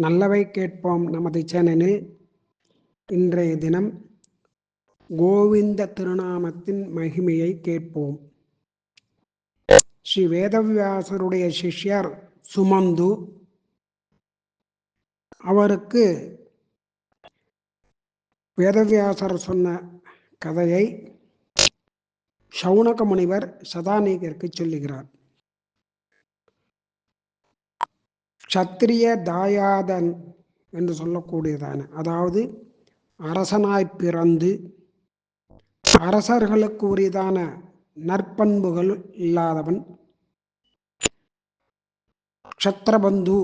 நல்லவை கேட்போம் நமது சேனலில் இன்றைய தினம் கோவிந்த திருநாமத்தின் மகிமையை கேட்போம். ஸ்ரீ வேதவியாசருடைய சிஷ்யர் சுமந்து, அவருக்கு வேதவியாசர் சொன்ன கதையை சௌனக முனிவர் சதானீகருக்கு சொல்லுகிறார். சத்திரிய தாயாதன் என்று சொல்லக்கூடியதான, அதாவது அரசனாய் பிறந்து அரசர்களுக்கு உரியதான நற்பண்புகள் இல்லாதவன் க்ஷத்ரபந்து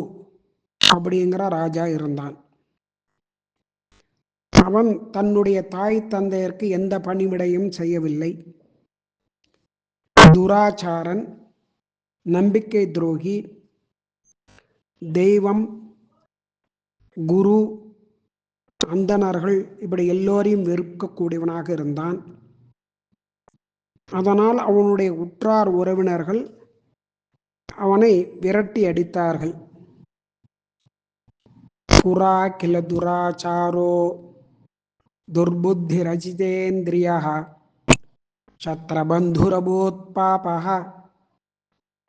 அப்படிங்கிற ராஜா இருந்தான். அவன் தன்னுடைய தாய் தந்தையருக்கு எந்த பணிவிடையும் செய்யவில்லை. துராச்சாரன், நம்பிக்கை துரோகி, தெய்வம், குரு, அந்தணர்கள் இப்படி எல்லோரையும் வெறுக்கக்கூடியவனாக இருந்தான். அதனால் அவனுடைய உற்றார் உறவினர்கள் அவனை விரட்டி அடித்தார்கள். புரா கில துராச்சாரோ துர்புத்தி ரஜிதேந்திரியா சத்ரபந்துரபூத் பாபஹ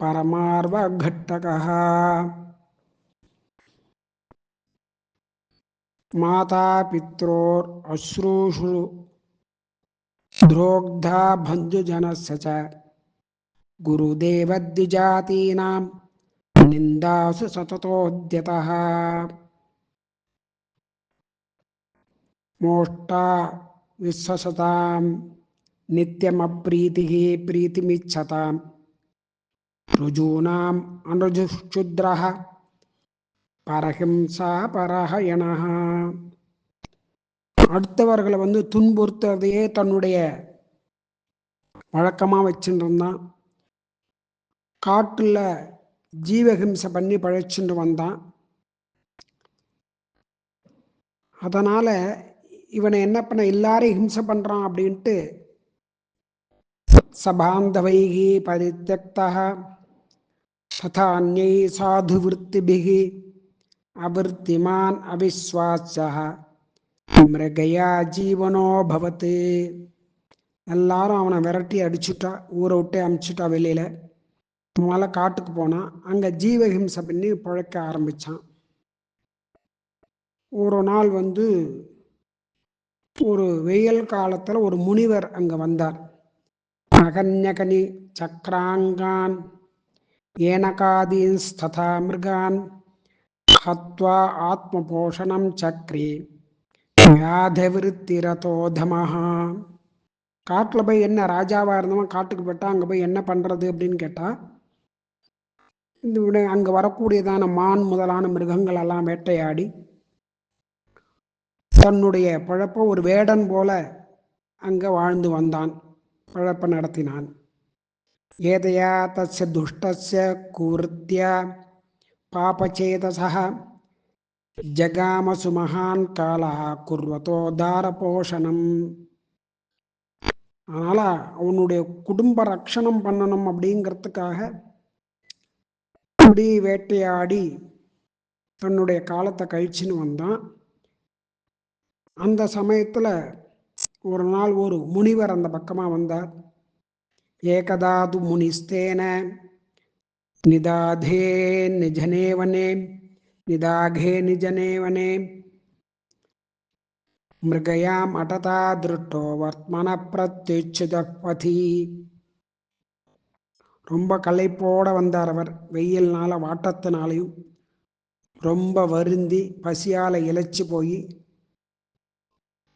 பரமார்வ கட்டகஹ. மாதா பித்ரோர் அஸ்ரூஷு துரோக்தா பந்துஜனஸ்ய ச குருதேவத்விஜாதீனாம் நிந்தாசு சததோத்யதஹ. மோஷ்டா விஸ்வசதாம் நித்யமப்ரீதிஹ பிரீதிமிச்சதாம் ருஜூனாம் அனுஜுஷுத்ரஹ பரஹிம்சா பரஹயனஹ. அடுத்தவர்களை துன்புறுத்துறதையே தன்னுடைய வழக்கமாக வச்சுட்டு இருந்தான். காட்டில் ஜீவஹிம்சை பண்ணி பழைச்சுட்டு வந்தான். அதனால் இவனை என்ன பண்ண, எல்லாரையும் ஹிம்சை பண்ணுறான் அப்படின்ட்டு சபாந்தவைகி பரித்யக்தஹ ததா அன்யை சாது விருத்திபிகி அவிருத்திமான் அவிஸ்வாசஹ மிருகயா ஜீவனோ பவத்து. எல்லாரும் அவனை விரட்டி அடிச்சுட்டா, ஊரை விட்டு அனுப்பிச்சுட்டா. வெளியில் மேலே காட்டுக்கு போனான். அங்கே ஜீவஹிம்சை பண்ணி பழைக்க ஆரம்பித்தான். ஒரு நாள் ஒரு வெயில் காலத்தில் ஒரு முனிவர் அங்கே வந்தார். அகன்யகனி சக்ராங்கான் ஏனகாதீன்ஸ்ததா மிருகான் ஹத்வா ஆத்ம போஷணம் சக்ரி வியாதவிருத்திரதோதமஹா. காட்டில் போய் என்ன, ராஜாவாக இருந்தவன் காட்டுக்கு போயிட்டா, அங்கே போய் என்ன பண்ணுறது அப்படின்னு கேட்டால், இந்த அங்கே வரக்கூடியதான மான் முதலான மிருகங்கள் எல்லாம் வேட்டையாடி தன்னுடைய பழப்ப ஒரு வேடன் போல அங்கே வாழ்ந்து வந்தான், பழப்ப நடத்தினான். ஏதையா தஸ்ய துஷ்டஸ்ய குருத்யா பாபச்சேதசஹ ஜகாமசு மகான் காலா குர்வதோ தார போஷணம். அதனால் அவனுடைய குடும்ப ரட்சணம் பண்ணணும் அப்படிங்கிறதுக்காக இப்படி வேட்டையாடி தன்னுடைய காலத்தை கழிச்சுன்னு வந்தான். அந்த சமயத்தில் ஒரு நாள் ஒரு முனிவர் அந்த பக்கமாக வந்தார். ஏகதாது முனிஸ்தேன நிதாதே நிஜனேவனே நிதாகே நிஜனேவனே மிருகயாம் அடதா திருட்டோ வர்த்மன பிரத்யுச்சிதபதி. ரொம்ப களைப்போட வந்தார் அவர். வெயில்னால வாட்டத்தினாலையும் ரொம்ப வருந்தி பசியால் இழைச்சி போய்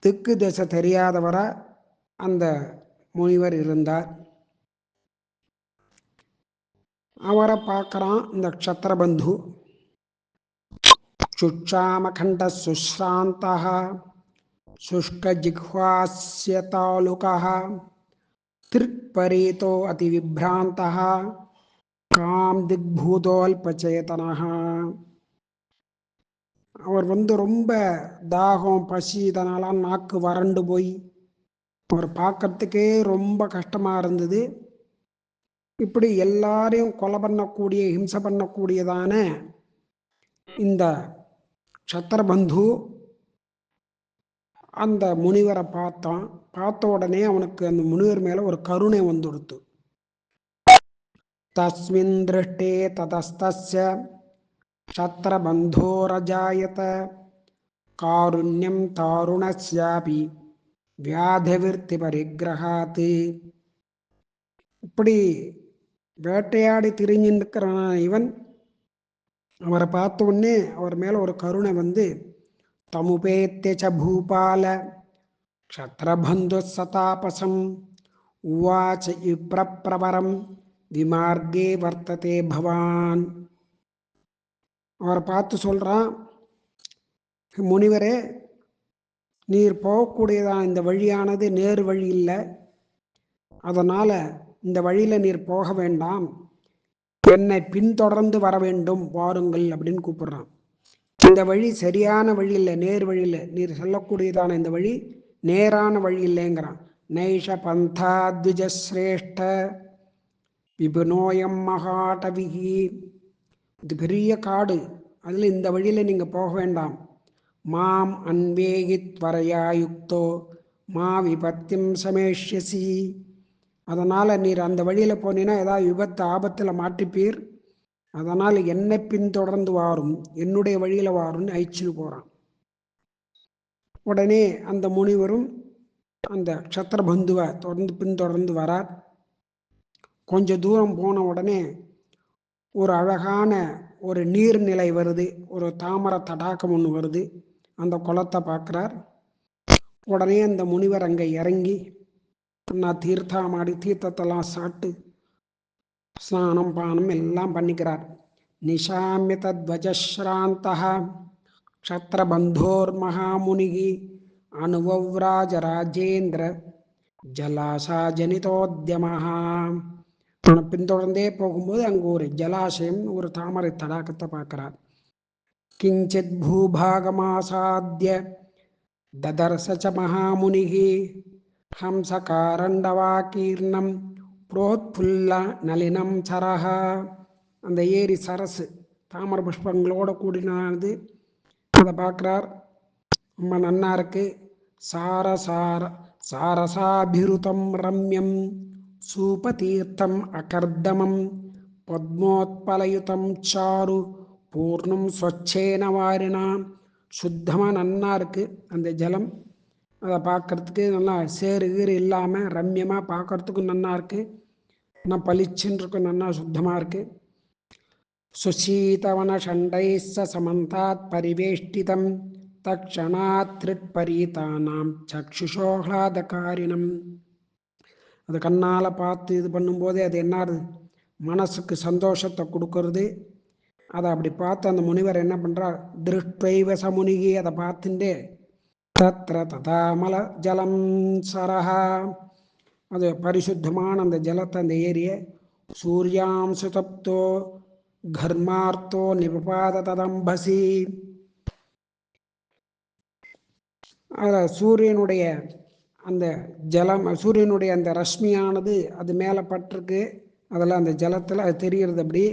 திக்கு திசை தெரியாதவரா அந்த முனிவர் இருந்தார். அவரை பார்க்குறான் இந்த க்ஷத்ரபந்து. சுட்சாமகண்ட சுஷ்ராந்தா சுஷ்க ஜிஹ்வாஸ்ய தாலுகः திருப்பரீதோ அதி விப்ராந்தः காம் திக்பூதோல்பச்சேதனः. அவர் ரொம்ப தாகம் பசி இதனால நாக்கு வறண்டு போய் அவர் பார்க்கறதுக்கே ரொம்ப கஷ்டமாக இருந்தது. இப்படி எல்லாரையும் கொலை பண்ணக்கூடிய, ஹிம்சை பண்ணக்கூடியதான இந்த சத்திரபந்து அந்த முனிவரை பார்த்தான். பார்த்த உடனே அவனுக்கு அந்த முனிவர் மேல ஒரு கருணை வந்துடுத்து. தஸ்மின் திருஷ்டே ததஸ்தஸ்ய சத்திரபந்தோரஜாயத காருண்யம் தாருணஸ்யாபி வியாதவிருத்தி பரிகிரகாத்து. இப்படி வேட்டையாடி திரிஞ்சிருக்கிறான் இவன். அவரை பார்த்த உடனே அவர் மேல ஒரு கருணை வந்து, தமுபேத்திய பூபால க்ஷத்ரபந்து சதாபசம் உவாச்ச இப்ரப்ரவரம் விமார்கே வர்த்ததே பவான். அவரை பார்த்து சொல்றான், முனிவரே, நீர் போகக்கூடியதான் இந்த வழியானது நேரு வழி இல்லை. அதனால இந்த வழியில நீர் போக வேண்டாம், என்னை பின்தொடர்ந்து வர வேண்டும், வாருங்கள் அப்படின்னு கூப்பிடுறான். இந்த வழி சரியான வழி இல்லை, நேர் வழி இல்லை. நீர் சொல்லக்கூடியதான இந்த வழி நேரான வழி இல்லைங்கிறான். நைஷ பந்தா த்விஜஸ்ரேஷ்ட விபுனோயம் மகாடவிகி. இது பெரிய காடு, அதில் இந்த வழியில் நீங்கள் போக வேண்டாம். மாம் அன்வேகித் வரயா யுக்தோ மா விபத்தியம் சமேஷ்யசி. அதனால் நீர் அந்த வழியில் போனீங்கன்னா ஏதாவது விபத்து ஆபத்தில் மாட்டிப்பீர். அதனால் என்னை பின்தொடர்ந்து வாரும், என்னுடைய வழியில் வாரும்னு அழிச்சுன்னு போகிறான். உடனே அந்த முனிவரும் அந்த க்ஷத்ரபந்துவை பின்தொடர்ந்து வரார். கொஞ்ச தூரம் போன உடனே ஒரு அழகான ஒரு நீர்நிலை வருது, ஒரு தாமரை தடாகம் ஒன்று வருது. அந்த குளத்தை பார்க்குறார். உடனே அந்த முனிவர் அங்கே இறங்கி நான் தீர்த்தமாடி தீர்த்தத்தெல்லாம் சாப்பிட்டு ஸ்நானம் பானம் எல்லாம் பண்ணிக்கிறார். நிஷாமிய தத்வஜஸ்ராந்தா க்ஷத்ரபந்தோர் மகாமுனிகி அனுவவ்ராஜராஜேந்திர ஜலாசா ஜனிதோத்யமஹா. பின்தொடர்ந்தே போகும்போது அங்கு ஒரு ஜலாசயம், ஒரு தாமரை தடாகத்தை பார்க்கிறார். கிஞ்சித் பூபாகமாசாத்திய ததர்ச மகாமுனிகி ஹம்சகாரண்டவாகீர்ணம் புரோத்புல்ல நளினம் சரஹா. அந்த ஏரி சரசு தாமரை புஷ்பங்களோட கூடினது, அதை பார்க்குறார். ரொம்ப நன்னா இருக்கு. சாரசாபிருதம் ரம்யம் சூபதீர்த்தம் அகர்தமம் பத்மோத்பலயுதம் சாரு பூர்ணம் ஸ்வச்சேன வாரினா. சுத்தமாக நன்னா இருக்கு அந்த ஜலம். அதை பார்க்கறதுக்கு நல்லா சேரு கீறு இல்லாமல் ரம்யமாக பார்க்கறதுக்கும் நன்னா இருக்கு. நல்லா பளிச்சுன்னு இருக்கு, நன்னா சுத்தமாக இருக்கு. சுசீதவன சண்டைஸ்ஸ சமந்தாத் பரிவேஷ்டிதம் தக்ஷணாத் திருட்பரீதானாம் சக்ஷுஷோஹ்லாதகாரிணம். அது கண்ணால் பார்த்து இது பண்ணும்போதே அது என்ன மனசுக்கு சந்தோஷத்தை கொடுக்கறது. அதை அப்படி பார்த்து அந்த முனிவர் என்ன பண்ணுறார், திருஷ்டைவ சமுனிகி, அதை பார்த்துட்டே தத்ர ததாமல ஜலம் சரஹா. அது பரிசுத்தமான அந்த ஜலத்தை, அந்த ஏரியை சூர்யாம் சுதப்தோ கர்மார்த்தோ நிபபாத ததம்பசி. சூரியனுடைய அந்த ஜலம், சூரியனுடைய அந்த ரஷ்மியானது அது மேலே பட்டிருக்கு. அதில் அந்த ஜலத்தில் அது தெரிகிறது. அப்படி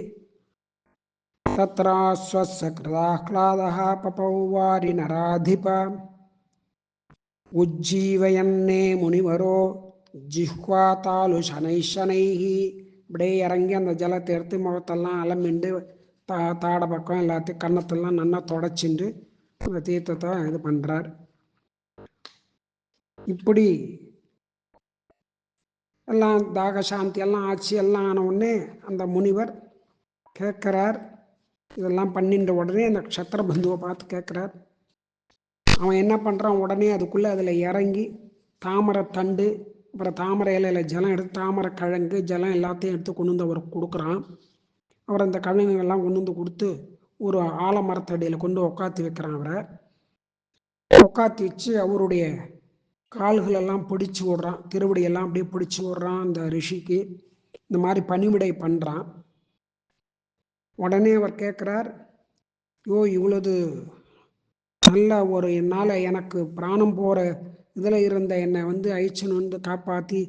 தத்ராஸ்வசக்ரதாஹ்லாதா பபௌவாரி நராதிப உஜ்ஜீவயன்னே முனிவரோ ஜிஹ்வா தாலு சனைஷனைஹி. இப்படியே இறங்கி அந்த ஜலத்தை எடுத்து முகத்தெல்லாம் அலம்பிண்டு தாடை பக்கம் எல்லாத்தையும் கன்னத்தெல்லாம் நல்லா தொடச்சிண்டு அந்த தீர்த்தத்தை இது பண்ணுறார். இப்படி எல்லாம் தாகசாந்தி எல்லாம் ஆச்சு. எல்லாம் ஆன உடனே அந்த முனிவர் கேட்குறார். இதெல்லாம் பண்ணின்ற உடனே அந்த க்ஷத்ரபந்துவை பார்த்து கேட்குறார். அவன் என்ன பண்ணுறான், உடனே அதுக்குள்ளே அதில் இறங்கி தாமரை தண்டு, அப்புறம் தாமரை இலையில் ஜலம் எடுத்து, தாமரை கிழங்கு ஜலம் எல்லாத்தையும் எடுத்து கொண்டு வந்து அவருக்கு கொடுக்குறான். அவர் அந்த கிழங்குகள்லாம் கொண்டு வந்து கொடுத்து ஒரு ஆலமரத்தடியில் கொண்டு உட்காத்தி வைக்கிறான். அவரை உட்காத்தி வச்சு அவருடைய கால்களெல்லாம் பிடிச்சி விடுறான், திருவடியெல்லாம் அப்படியே பிடிச்சி விடுறான் அந்த ரிஷிக்கு. இந்த மாதிரி பணிவிடை பண்ணுறான். உடனே அவர் கேட்குறார், இவ்வளவு நல்ல ஒரு என்னால் எனக்கு பிராணம் போகிற இதில் இருந்த என்னை அழிச்சுன்னு வந்து காப்பாற்றி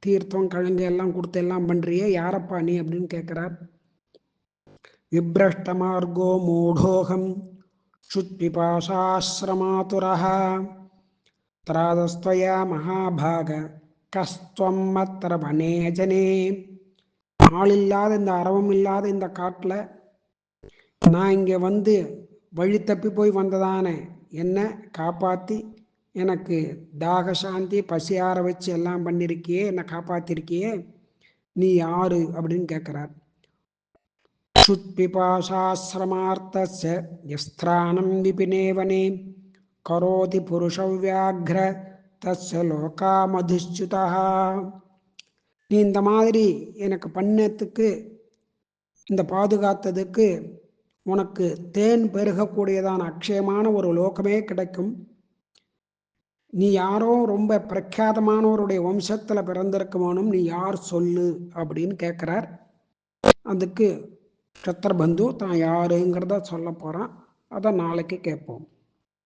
தீர்த்தம் கிழங்கு எல்லாம் கொடுத்து எல்லாம் பண்ணுறியே, யாரப்பா நீ அப்படின்னு கேட்குறார். விப்ரஷ்ட மார்கோ மூடோகம் சுத்பிபாசாஸ்ரமாதுரः திராதஸ்த்வயா மகாபாக கஸ்துவம் அத்திர வனே ஜனே. ஆளில்லாத இந்த அரவம் இல்லாத இந்த காட்டில் நான் இங்கே வந்து வழி தப்பி போய் வந்ததானே என்னை காப்பாற்றி எனக்கு தாக சாந்தி பசியார வச்சு எல்லாம் பண்ணியிருக்கியே, என்னை காப்பாற்றிருக்கியே, நீ யாரு அப்படின்னு கேட்குறார். சுத்பிபாசாஸ்ரமார்த்தஸ்ய யஸ்திராணம் விபினேவனே கரோதி புருஷவ்யாக்ர தஸ்ய லோகா மதுச்சுதா. நீ இந்த மாதிரி எனக்கு பண்ணத்துக்கு, இந்த பாதுகாத்ததுக்கு உனக்கு தேன் பெருகக்கூடியதான அக்ஷயமான ஒரு லோகமே கிடைக்கும். நீ யாரோ ரொம்ப பிரख्याதமானவருடைய வம்சத்தில் பிறந்திருக்கணும், நீ யார் சொல்லு அப்படின்னு கேட்குறார். அதுக்கு சத்ரபந்து தான் யாருங்கிறத சொல்ல போகிறான். அதை நாளைக்கு கேட்போம்.